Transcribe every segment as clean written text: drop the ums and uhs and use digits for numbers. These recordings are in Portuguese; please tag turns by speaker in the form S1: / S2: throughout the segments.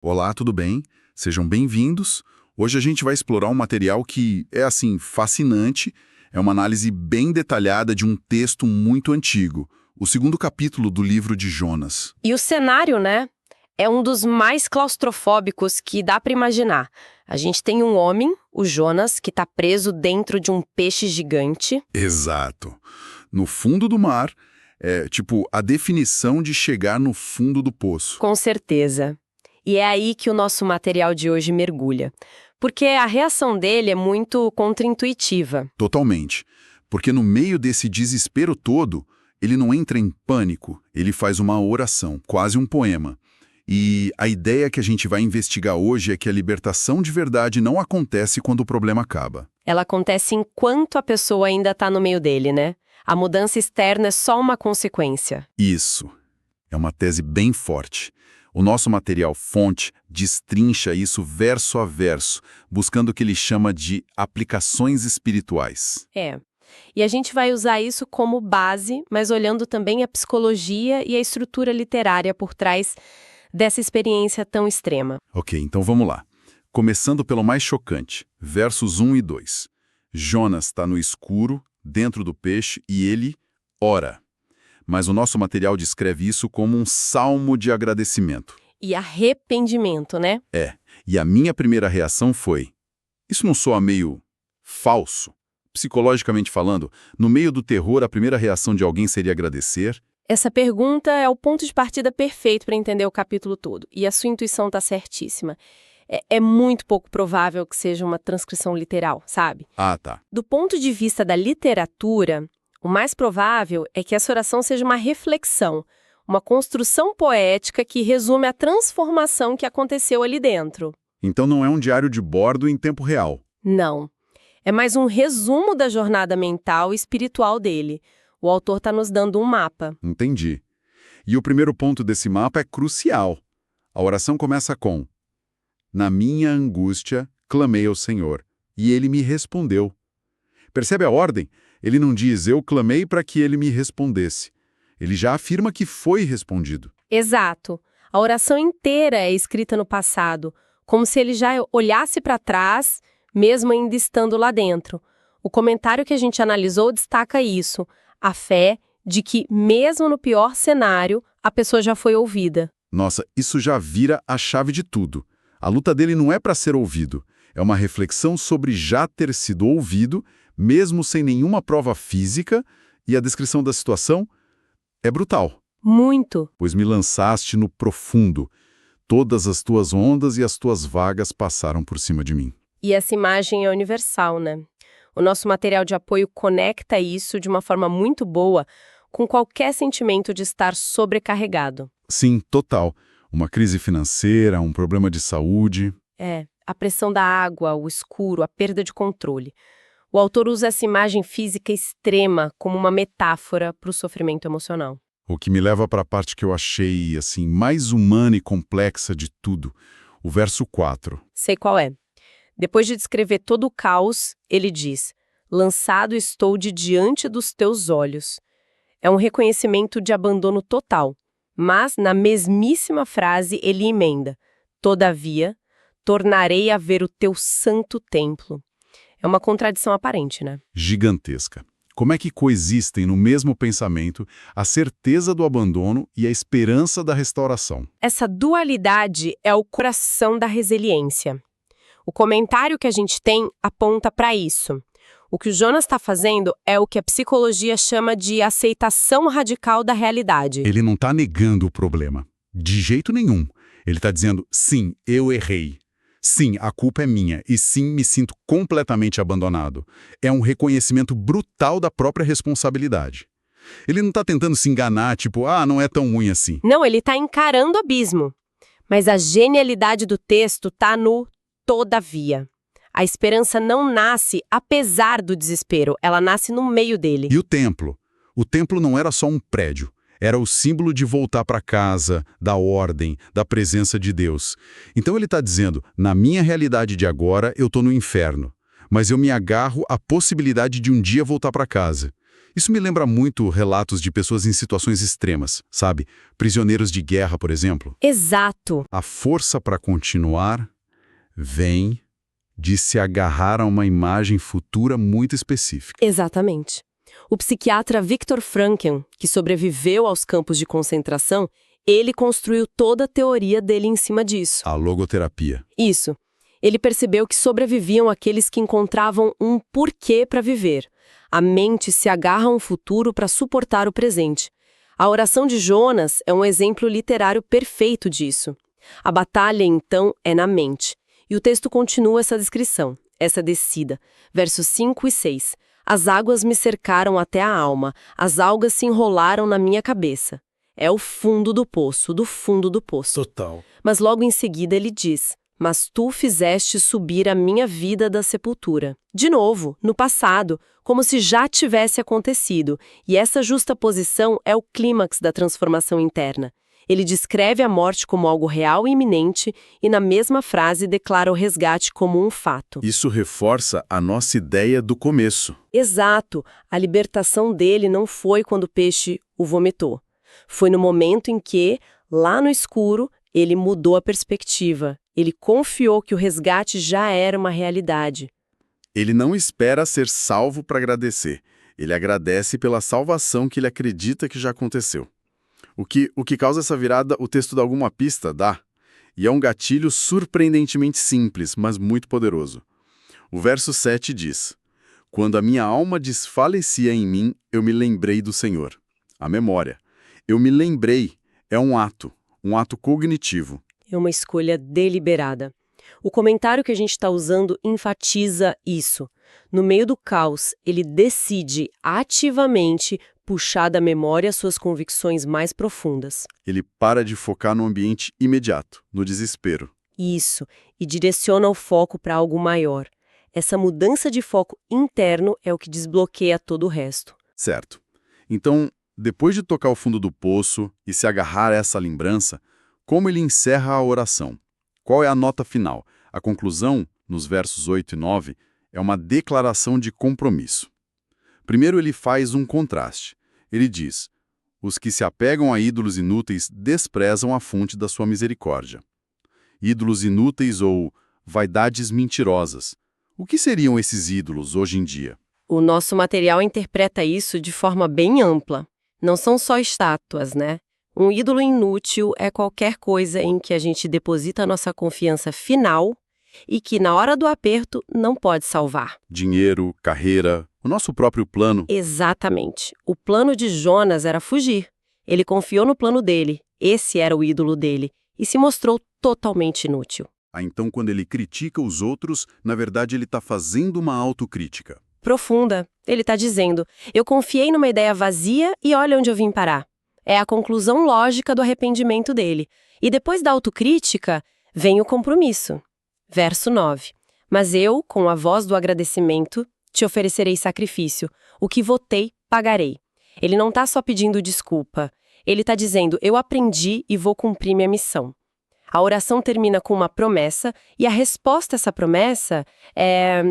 S1: Olá, tudo bem? Sejam bem-vindos. Hoje a gente vai explorar um material que é, assim, fascinante. É uma análise bem detalhada de um texto muito antigo, o segundo capítulo do livro de Jonas.
S2: E o cenário, né, é um dos mais claustrofóbicos que dá para imaginar. A gente tem um homem, o Jonas, que está preso dentro de um peixe gigante.
S1: Exato. No fundo do mar, é tipo a definição de chegar no fundo do poço.
S2: Com certeza. E é aí que o nosso material de hoje mergulha. Porque a reação dele é muito contraintuitiva.
S1: Totalmente. Porque no meio desse desespero todo, ele não entra em pânico, ele faz uma oração, quase um poema. E a ideia que a gente vai investigar hoje é que a libertação de verdade não acontece quando o problema acaba.
S2: Ela acontece enquanto a pessoa ainda está no meio dele, né? A mudança externa é só uma consequência.
S1: Isso. É uma tese bem forte. O nosso material fonte destrincha isso verso a verso, buscando o que ele chama de aplicações espirituais.
S2: É. E a gente vai usar isso como base, mas olhando também a psicologia e a estrutura literária por trás dessa experiência tão extrema.
S1: Ok, então vamos lá. Começando pelo mais chocante, versos 1 e 2. Jonas está no escuro, dentro do peixe, e ele ora. Mas o nosso material descreve isso como um salmo de agradecimento.
S2: E arrependimento, né?
S1: E a minha primeira reação foi: isso não soa meio falso? Psicologicamente falando, no meio do terror, a primeira reação de alguém seria agradecer?
S2: Essa pergunta é o ponto de partida perfeito para entender o capítulo todo. E a sua intuição está certíssima. É muito pouco provável que seja uma transcrição literal, sabe?
S1: Ah, tá.
S2: Do ponto de vista da literatura, o mais provável é que essa oração seja uma reflexão, uma construção poética que resume a transformação que aconteceu ali dentro.
S1: Então não é um diário de bordo em tempo real.
S2: Não. É mais um resumo da jornada mental e espiritual dele. O autor está nos dando um mapa.
S1: Entendi. E o primeiro ponto desse mapa é crucial. A oração começa com: na minha angústia, clamei ao Senhor, e ele me respondeu. Percebe a ordem? Ele não diz, eu clamei para que ele me respondesse. Ele já afirma que foi respondido.
S2: Exato. A oração inteira é escrita no passado, como se ele já olhasse para trás, mesmo ainda estando lá dentro. O comentário que a gente analisou destaca isso, a fé de que, mesmo no pior cenário, a pessoa já foi ouvida.
S1: Nossa, isso já vira a chave de tudo. A luta dele não é para ser ouvido, é uma reflexão sobre já ter sido ouvido, mesmo sem nenhuma prova física, e a descrição da situação é brutal.
S2: Muito.
S1: Pois me lançaste no profundo. Todas as tuas ondas e as tuas vagas passaram por cima de mim.
S2: E essa imagem é universal, né? O nosso material de apoio conecta isso de uma forma muito boa com qualquer sentimento de estar sobrecarregado.
S1: Sim, total. Uma crise financeira, um problema de saúde.
S2: A pressão da água, o escuro, a perda de controle. O autor usa essa imagem física extrema como uma metáfora para o sofrimento emocional.
S1: O que me leva para a parte que eu achei assim mais humana e complexa de tudo. O verso 4.
S2: Sei qual é. Depois de descrever todo o caos, ele diz: lançado estou de diante dos teus olhos. É um reconhecimento de abandono total. Mas, na mesmíssima frase, ele emenda: todavia, tornarei a ver o teu santo templo. É uma contradição aparente, né?
S1: Gigantesca. Como é que coexistem no mesmo pensamento a certeza do abandono e a esperança da restauração?
S2: Essa dualidade é o coração da resiliência. O comentário que a gente tem aponta para isso. O que o Jonas está fazendo é o que a psicologia chama de aceitação radical da realidade.
S1: Ele não está negando o problema. De jeito nenhum. Ele está dizendo, sim, eu errei. Sim, a culpa é minha. E sim, me sinto completamente abandonado. É um reconhecimento brutal da própria responsabilidade. Ele não está tentando se enganar, tipo, não é tão ruim assim.
S2: Não, ele está encarando o abismo. Mas a genialidade do texto está no todavia. A esperança não nasce apesar do desespero, ela nasce no meio dele.
S1: E o templo? O templo não era só um prédio. Era o símbolo de voltar para casa, da ordem, da presença de Deus. Então ele está dizendo, na minha realidade de agora, eu estou no inferno. Mas eu me agarro à possibilidade de um dia voltar para casa. Isso me lembra muito relatos de pessoas em situações extremas, sabe? Prisioneiros de guerra, por exemplo.
S2: Exato.
S1: A força para continuar vem de se agarrar a uma imagem futura muito específica.
S2: Exatamente. O psiquiatra Viktor Frankl, que sobreviveu aos campos de concentração, ele construiu toda a teoria dele em cima disso.
S1: A logoterapia.
S2: Isso. Ele percebeu que sobreviviam aqueles que encontravam um porquê para viver. A mente se agarra a um futuro para suportar o presente. A oração de Jonas é um exemplo literário perfeito disso. A batalha, então, é na mente. E o texto continua essa descrição, essa descida. Versos 5 e 6. As águas me cercaram até a alma, as algas se enrolaram na minha cabeça. É o fundo do poço, do fundo do poço.
S1: Total.
S2: Mas logo em seguida ele diz: mas tu fizeste subir a minha vida da sepultura. De novo, no passado, como se já tivesse acontecido. E essa justaposição é o clímax da transformação interna. Ele descreve a morte como algo real e iminente e, na mesma frase, declara o resgate como um fato.
S1: Isso reforça a nossa ideia do começo.
S2: Exato. A libertação dele não foi quando o peixe o vomitou. Foi no momento em que, lá no escuro, ele mudou a perspectiva. Ele confiou que o resgate já era uma realidade.
S1: Ele não espera ser salvo para agradecer. Ele agradece pela salvação que ele acredita que já aconteceu. O que causa essa virada, o texto dá alguma pista? Dá. E é um gatilho surpreendentemente simples, mas muito poderoso. O verso 7 diz: quando a minha alma desfalecia em mim, eu me lembrei do Senhor. A memória. Eu me lembrei é um ato cognitivo.
S2: É uma escolha deliberada. O comentário que a gente está usando enfatiza isso. No meio do caos, ele decide ativamente puxar da memória suas convicções mais profundas.
S1: Ele para de focar no ambiente imediato, no desespero.
S2: Isso, e direciona o foco para algo maior. Essa mudança de foco interno é o que desbloqueia todo o resto.
S1: Certo. Então, depois de tocar o fundo do poço e se agarrar a essa lembrança, como ele encerra a oração? Qual é a nota final? A conclusão, nos versos 8 e 9, é uma declaração de compromisso. Primeiro ele faz um contraste. Ele diz: os que se apegam a ídolos inúteis desprezam a fonte da sua misericórdia. Ídolos inúteis ou vaidades mentirosas. O que seriam esses ídolos hoje em dia?
S2: O nosso material interpreta isso de forma bem ampla. Não são só estátuas, né? Um ídolo inútil é qualquer coisa em que a gente deposita a nossa confiança final e que, na hora do aperto, não pode salvar.
S1: Dinheiro, carreira, o nosso próprio plano.
S2: Exatamente. O plano de Jonas era fugir. Ele confiou no plano dele, esse era o ídolo dele, e se mostrou totalmente inútil.
S1: Então, quando ele critica os outros, na verdade ele está fazendo uma autocrítica.
S2: Profunda. Ele está dizendo: eu confiei numa ideia vazia e olha onde eu vim parar. É a conclusão lógica do arrependimento dele. E depois da autocrítica, vem o compromisso. Verso 9. Mas eu, com a voz do agradecimento, te oferecerei sacrifício. O que votei, pagarei. Ele não está só pedindo desculpa. Ele está dizendo: eu aprendi e vou cumprir minha missão. A oração termina com uma promessa, e a resposta a essa promessa é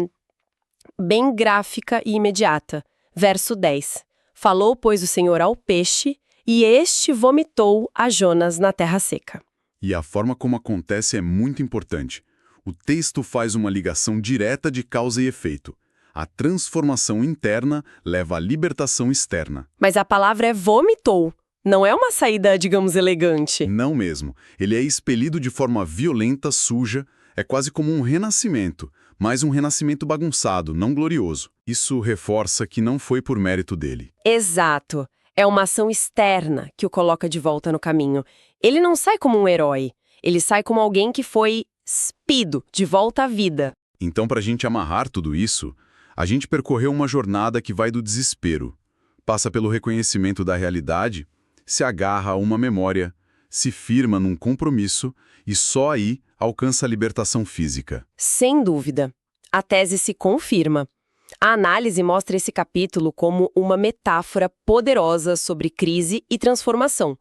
S2: bem gráfica e imediata. Verso 10. Falou, pois, o Senhor ao peixe, e este vomitou a Jonas na terra seca.
S1: E a forma como acontece é muito importante. O texto faz uma ligação direta de causa e efeito. A transformação interna leva à libertação externa.
S2: Mas a palavra é vomitou. Não é uma saída, digamos, elegante.
S1: Não mesmo. Ele é expelido de forma violenta, suja. É quase como um renascimento, mas um renascimento bagunçado, não glorioso. Isso reforça que não foi por mérito dele.
S2: Exato. É uma ação externa que o coloca de volta no caminho. Ele não sai como um herói. Ele sai como alguém que foi espido de volta à vida.
S1: Então, para a gente amarrar tudo isso, a gente percorreu uma jornada que vai do desespero, passa pelo reconhecimento da realidade, se agarra a uma memória, se firma num compromisso e só aí alcança a libertação física.
S2: Sem dúvida. A tese se confirma. A análise mostra esse capítulo como uma metáfora poderosa sobre crise e transformação.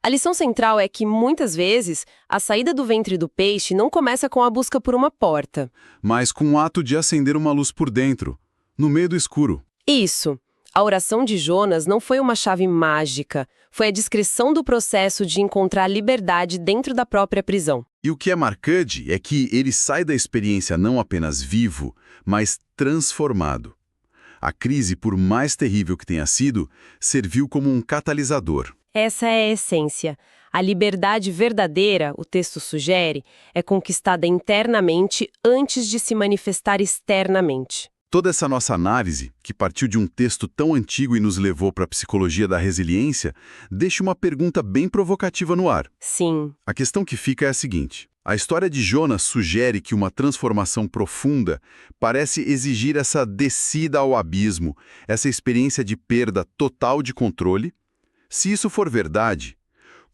S2: A lição central é que, muitas vezes, a saída do ventre do peixe não começa com a busca por uma porta.
S1: Mas com o ato de acender uma luz por dentro, no meio do escuro.
S2: Isso. A oração de Jonas não foi uma chave mágica, foi a descrição do processo de encontrar liberdade dentro da própria prisão.
S1: E o que é marcante é que ele sai da experiência não apenas vivo, mas transformado. A crise, por mais terrível que tenha sido, serviu como um catalisador.
S2: Essa é a essência. A liberdade verdadeira, o texto sugere, é conquistada internamente antes de se manifestar externamente.
S1: Toda essa nossa análise, que partiu de um texto tão antigo e nos levou para a psicologia da resiliência, deixa uma pergunta bem provocativa no ar.
S2: Sim.
S1: A questão que fica é a seguinte: a história de Jonas sugere que uma transformação profunda parece exigir essa descida ao abismo, essa experiência de perda total de controle. Se isso for verdade,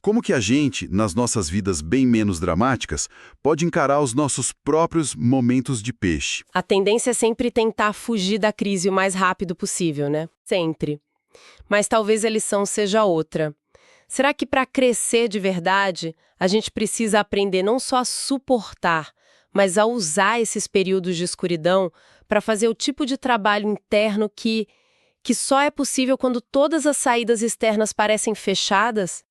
S1: como que a gente, nas nossas vidas bem menos dramáticas, pode encarar os nossos próprios momentos de peixe?
S2: A tendência é sempre tentar fugir da crise o mais rápido possível, né? Sempre. Mas talvez a lição seja outra. Será que para crescer de verdade, a gente precisa aprender não só a suportar, mas a usar esses períodos de escuridão para fazer o tipo de trabalho interno que só é possível quando todas as saídas externas parecem fechadas?